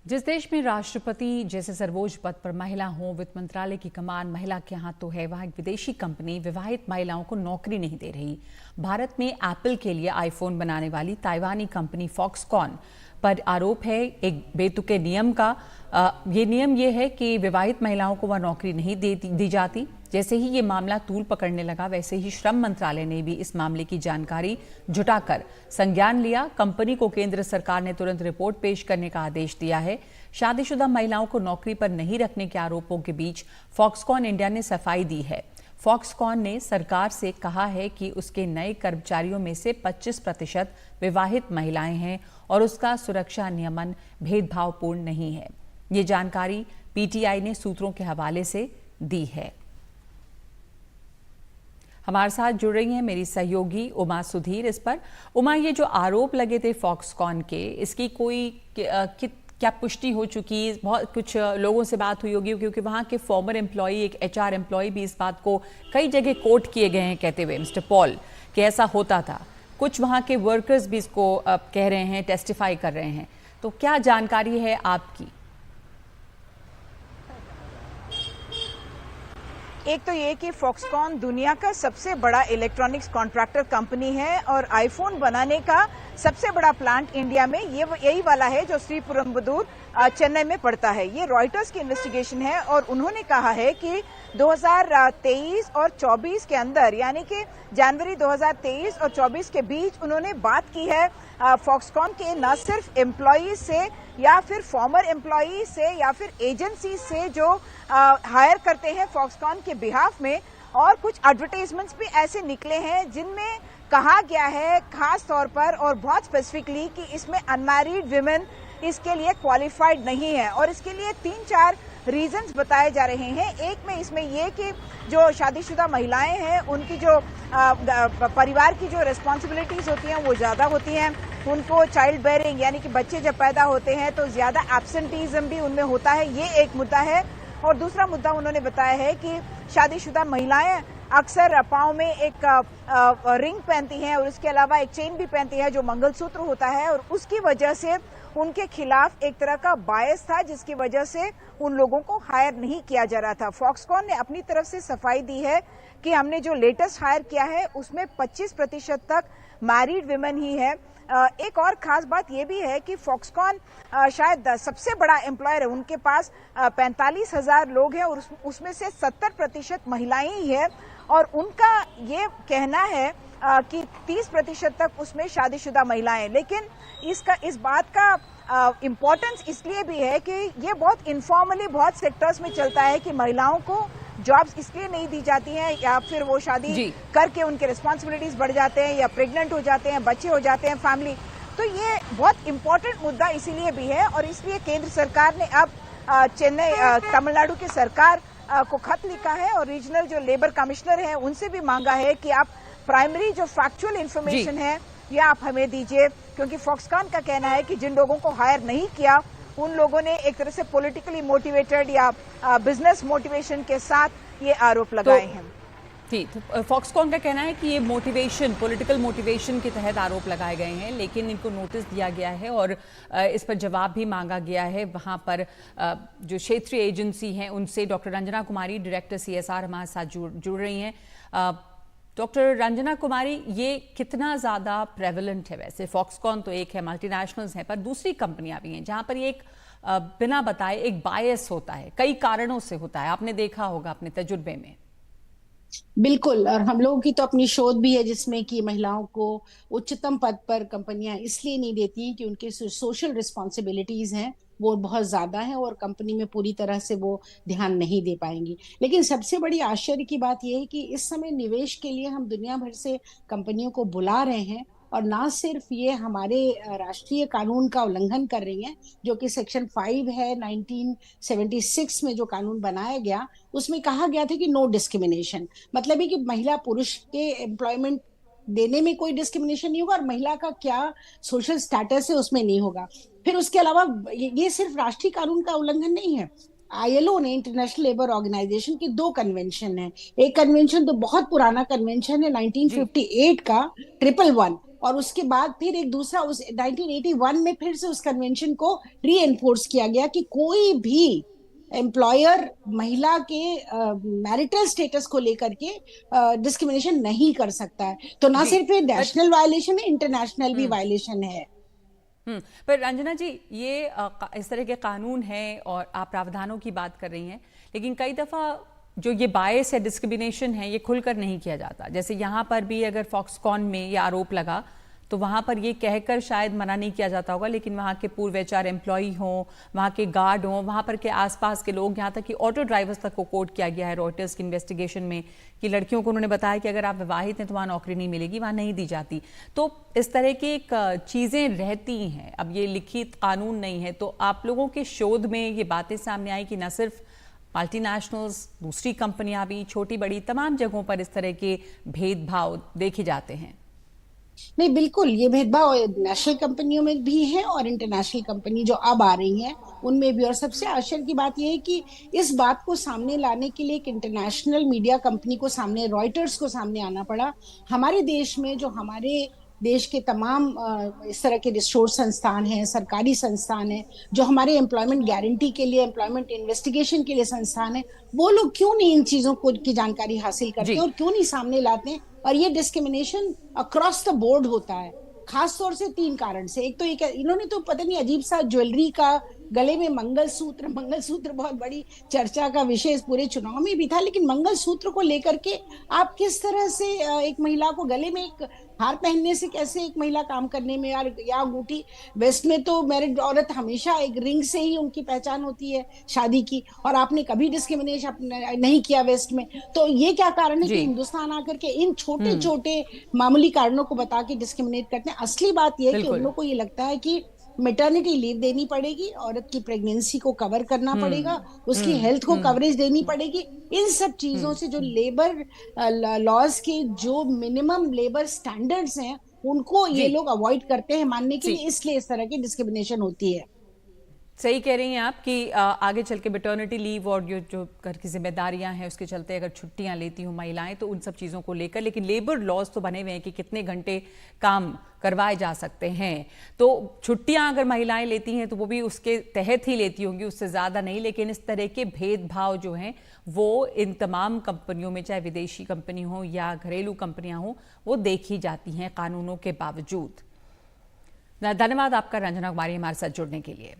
जिस देश में राष्ट्रपति जैसे सर्वोच्च पद पर महिला हो, वित्त मंत्रालय की कमान महिला के हाथों है, वहां एक विदेशी कंपनी विवाहित महिलाओं को नौकरी नहीं दे रही। भारत में एप्पल के लिए आईफोन बनाने वाली ताइवानी कंपनी फॉक्सकॉन पर आरोप है एक बेतुके नियम का। ये नियम ये है कि विवाहित महिलाओं को वह नौकरी नहीं दी जाती। जैसे ही ये मामला तूल पकड़ने लगा, वैसे ही श्रम मंत्रालय ने भी इस मामले की जानकारी जुटाकर संज्ञान लिया। कंपनी को केंद्र सरकार ने तुरंत रिपोर्ट पेश करने का आदेश दिया है। शादीशुदा महिलाओं को नौकरी पर नहीं रखने के आरोपों के बीच फॉक्सकॉन इंडिया ने सफाई दी है। फॉक्सकॉन ने सरकार से कहा है कि उसके नए कर्मचारियों में से 25% विवाहित महिलाएं हैं और उसका सुरक्षा नियमन भेदभावपूर्ण नहीं है। ये जानकारी पीटीआई ने सूत्रों के हवाले से दी है। हमारे साथ जुड़ रही हैं मेरी सहयोगी उमा सुधीर। इस पर उमा, ये जो आरोप लगे थे फॉक्सकॉन के, इसकी कोई क्या पुष्टि हो चुकी? बहुत कुछ लोगों से बात हुई होगी, क्योंकि वहाँ के फॉर्मर एम्प्लॉई, एक एचआर एम्प्लॉई भी इस बात को कई जगह कोट किए गए हैं कहते हुए, मिस्टर पॉल, कि ऐसा होता था। कुछ वहाँ के वर्कर्स भी इसको कह रहे हैं, टेस्टिफाई कर रहे हैं। तो क्या जानकारी है आपकी? एक तो ये कि फॉक्सकॉन दुनिया का सबसे बड़ा इलेक्ट्रॉनिक्स कॉन्ट्रैक्टर कंपनी है और आईफोन बनाने का सबसे बड़ा प्लांट इंडिया में यही वाला है जो श्रीपुरम्बदूर चेन्नई में पड़ता है। ये रॉयटर्स की इन्वेस्टिगेशन है और उन्होंने कहा है कि 2023 और 24 के अंदर, यानी कि जनवरी 2023 और 24 के बीच उन्होंने बात की है फॉक्सकॉन के न सिर्फ एम्प्लॉयज से या फिर फॉर्मर एम्प्लॉई से या फिर एजेंसी से जो हायर करते हैं फॉक्सकॉन के बिहाफ में, और कुछ एडवर्टाइजमेंट्स भी ऐसे निकले हैं जिनमें कहा गया है खास तौर पर और बहुत स्पेसिफिकली कि इसमें अनमैरिड विमेन इसके लिए क्वालिफाइड नहीं है। और इसके लिए 3-4 रीजंस बताए जा रहे हैं। एक में इसमें ये कि जो शादीशुदा महिलाएं हैं उनकी जो परिवार की जो रिस्पॉन्सिबिलिटीज होती हैं वो ज्यादा होती हैं। उनको चाइल्ड बेयरिंग यानी कि बच्चे जब पैदा होते हैं तो ज्यादा एब्सेंटीज्म भी उनमें होता है, ये एक मुद्दा है। और दूसरा मुद्दा उन्होंने बताया है कि शादीशुदा महिलाएं अक्सर पाँव में एक रिंग पहनती हैं और उसके अलावा एक चेन भी पहनती है जो मंगलसूत्र होता है, और उसकी वजह से उनके खिलाफ एक तरह का बायस था जिसकी वजह से उन लोगों को हायर नहीं किया जा रहा था। फॉक्सकॉन ने अपनी तरफ से सफाई दी है कि हमने जो लेटेस्ट हायर किया है उसमें 25% तक मैरिड विमेन ही है। एक और खास बात यह भी है कि फॉक्सकॉन शायद सबसे बड़ा एम्प्लॉयर है, उनके पास 45,000 लोग हैं और उसमें से 70% महिलाएं ही है। और उनका ये कहना है कि 30% तक उसमें शादीशुदा महिलाएं। लेकिन इस बात का इम्पोर्टेंस इसलिए भी है कि ये बहुत इनफॉर्मली बहुत सेक्टर्स में चलता है कि महिलाओं को जॉब्स इसलिए नहीं दी जाती हैं या फिर वो शादी करके उनके रिस्पॉन्सिबिलिटीज बढ़ जाते हैं या प्रेग्नेंट हो जाते हैं, बच्चे हो जाते हैं, फैमिली। तो ये बहुत इंपॉर्टेंट मुद्दा इसीलिए भी है और इसलिए केंद्र सरकार ने अब चेन्नई तमिलनाडु की सरकार को खत लिखा है और रीजनल जो लेबर कमिश्नर हैं उनसे भी मांगा है कि आप प्राइमरी जो फैक्चुअल इन्फॉर्मेशन है ये आप हमें दीजिए, क्योंकि फॉक्सकॉन का कहना है कि जिन लोगों को हायर नहीं किया उन लोगों ने एक तरह से पॉलिटिकली मोटिवेटेड या बिजनेस मोटिवेशन के साथ ये आरोप लगाए हैं। ठीक, तो फॉक्सकॉन का कहना है कि ये मोटिवेशन, पॉलिटिकल मोटिवेशन के तहत आरोप लगाए गए हैं, लेकिन इनको नोटिस दिया गया है और इस पर जवाब भी मांगा गया है। वहां पर जो क्षेत्रीय एजेंसी हैं उनसे डॉक्टर रंजना कुमारी, डायरेक्टर CSR, हमारे साथ जुड़ रही हैं। डॉक्टर रंजना कुमारी, ये कितना ज़्यादा प्रेवलेंट है? वैसे फॉक्सकॉन तो एक है, मल्टीनेशनल्स हैं, पर दूसरी कंपनियां भी हैं जहां पर एक बिना बताए एक बायस होता है, कई कारणों से होता है, आपने देखा होगा अपने तजुर्बे में। बिल्कुल, और हम लोगों की तो अपनी शोध भी है जिसमें कि महिलाओं को उच्चतम पद पर कंपनियां इसलिए नहीं देती हैं कि उनके सोशल रिस्पॉन्सिबिलिटीज हैं वो बहुत ज्यादा है और कंपनी में पूरी तरह से वो ध्यान नहीं दे पाएंगी। लेकिन सबसे बड़ी आश्चर्य की बात यह है कि इस समय निवेश के लिए हम दुनिया भर से कंपनियों को बुला रहे हैं और ना सिर्फ ये हमारे राष्ट्रीय कानून का उल्लंघन कर रही हैं, जो कि सेक्शन 5 है 1976 में जो कानून बनाया गया, उसमें कहा गया था कि नो डिस्क्रिमिनेशन, मतलब है कि महिला पुरुष के एम्प्लॉयमेंट देने में कोई डिस्क्रिमिनेशन नहीं होगा और महिला का क्या सोशल स्टेटस है उसमें नहीं होगा। फिर उसके अलावा ये सिर्फ राष्ट्रीय कानून का उल्लंघन नहीं है, ILO ने, इंटरनेशनल लेबर ऑर्गेनाइजेशन की 2 कन्वेंशन है। एक कन्वेंशन तो बहुत पुराना कन्वेंशन है 1958 का 111, और उसके बाद फिर एक दूसरा उस 1981 में फिर से उस कन्वेंशन को री एनफोर्स किया गया कि कोई भी एम्प्लॉयर महिला के मैरिटल स्टेटस को लेकर के डिस्क्रिमिनेशन नहीं कर सकता है। तो ना जी सिर्फ ये बट नेशनल वायलेशन है, इंटरनेशनल भी वायलेशन है। पर रंजना जी, ये इस तरह के कानून हैं और आप प्रावधानों की बात कर रही हैं, लेकिन कई दफ़ा जो ये बायस है, डिस्क्रिमिनेशन है, ये खुलकर नहीं किया जाता। जैसे यहाँ पर भी अगर फॉक्सकॉन में ये आरोप लगा तो वहाँ पर ये कहकर शायद मना नहीं किया जाता होगा, लेकिन वहाँ के पूर्व एचआर एम्प्लॉई हों, वहाँ के गार्ड हों, वहाँ पर के आसपास के लोग, यहाँ तक कि ऑटो ड्राइवर्स तक को कोट किया गया है रॉयटर्स की इन्वेस्टिगेशन में कि लड़कियों को उन्होंने बताया कि अगर आप विवाहित हैं तो वहाँ नौकरी नहीं मिलेगी, वहाँ नहीं दी जाती। तो इस तरह की एक चीज़ें रहती हैं। अब ये लिखित कानून नहीं है, तो आप लोगों के शोध में ये बातें सामने आई कि न सिर्फ मल्टीनेशनल्स, दूसरी कंपनियां भी, छोटी बड़ी तमाम जगहों पर इस तरह के भेदभाव देखे जाते हैं। नहीं, बिल्कुल ये भेदभाव नेशनल कंपनियों में भी है और इंटरनेशनल कंपनी जो अब आ रही हैं उनमें भी। और सबसे आश्चर्य की बात यह है कि इस बात को सामने लाने के लिए एक इंटरनेशनल मीडिया कंपनी को सामने, रॉयटर्स को सामने आना पड़ा। हमारे देश में जो हमारे देश के तमाम इस तरह के रिसोर्स संस्थान हैं, सरकारी संस्थान हैं, जो हमारे एम्प्लॉयमेंट गारंटी के लिए, एम्प्लॉयमेंट इन्वेस्टिगेशन के लिए संस्थान है, वो लोग क्यों नहीं इन चीजों को की जानकारी हासिल करते जी हैं और क्यों नहीं सामने लाते हैं। और ये डिस्क्रिमिनेशन अक्रॉस द बोर्ड होता है, खास तौर से 3 कारण से। एक तो ये इन्होंने तो पता नहीं अजीब सा ज्वेलरी का, गले में मंगलसूत्र, मंगलसूत्र बहुत बड़ी चर्चा का विषय इस पूरे चुनाव में भी था। लेकिन मंगलसूत्र को लेकर के आप किस तरह से एक महिला को गले में एक हार पहनने से कैसे एक महिला काम करने में, या अंगूठी, वेस्ट में तो मैरिड औरत हमेशा एक रिंग से ही उनकी पहचान होती है शादी की, और आपने कभी डिस्क्रिमिनेशन नहीं किया वेस्ट में। तो ये क्या कारण है कि जी हिंदुस्तान आकर के इन छोटे छोटे मामूली कारणों को बता के डिस्क्रिमिनेट करते हैं। असली बात यह है कि उन बिल्कुल। लोग को ये लगता है कि मेटर्निटी लीव देनी पड़ेगी, औरत की प्रेगनेंसी को कवर करना पड़ेगा, उसकी हेल्थ को कवरेज देनी पड़ेगी। इन सब चीजों से जो लेबर लॉज के जो मिनिमम लेबर स्टैंडर्ड्स हैं उनको जी ये लोग अवॉइड करते हैं मानने के जी लिए, इसलिए इस तरह की डिस्क्रिमिनेशन होती है। सही कह रही हैं आप कि आगे चल के मैटरनिटी लीव और जो घर की जिम्मेदारियां हैं उसके चलते अगर छुट्टियां लेती हूँ महिलाएं तो उन सब चीज़ों को लेकर, लेकिन लेबर लॉज तो बने हुए हैं कि कितने घंटे काम करवाए जा सकते हैं। तो छुट्टियां अगर महिलाएं लेती हैं तो वो भी उसके तहत ही लेती होंगी, उससे ज़्यादा नहीं। लेकिन इस तरह के भेदभाव जो हैं वो इन तमाम कंपनियों में, चाहे विदेशी कंपनी हो या घरेलू कंपनियां हो, वो देखी जाती हैं कानूनों के बावजूद। धन्यवाद आपका रंजना कुमारी हमारे साथ जुड़ने के लिए।